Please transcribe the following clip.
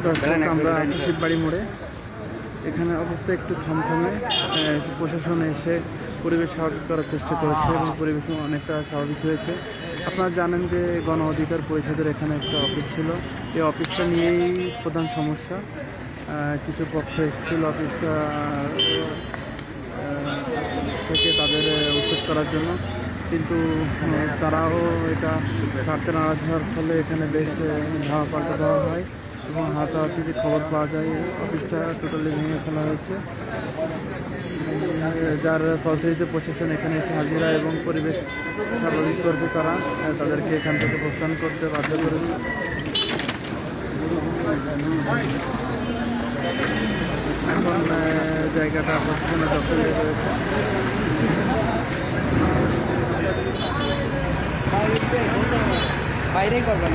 দর্শক, আমরা আছি শিববাড়ি মোড়ে। এখানে অবস্থা একটু থমথমে। প্রশাসন এসে পরিবেশ স্বাভাবিক করার চেষ্টা করেছে এবং পরিবেশ অনেকটা স্বাভাবিক হয়েছে। আপনারা জানেন যে গণ অধিকার পরিষদের এখানে একটা অফিস ছিল। এই অফিসটা নিয়েই প্রধান সমস্যা। কিছু পক্ষ এসেছিল অফিসটা থেকে তাদের উচ্ছেদ করার জন্য, কিন্তু তারাও এটা ছাড়তে নারাজ হওয়ার ফলে এখানে বেশ ধাওয়া পাল্টা দেওয়া হয় এবং হাতাহাতিতে খবর পাওয়া যায় অফিসটা টোটালি ভেঙে ফেলা হয়েছে, যার ফলশ্রুতিতে প্রশাসন এখানে এসে হাজিরা এবং পরিবেশ স্বাভাবিক করছে। তাদেরকে এখান থেকে প্রস্থান করতে বাধ্য করেছে। এখন জায়গাটা প্রশাসনের দখলে রয়েছে। বাইরে করবেন।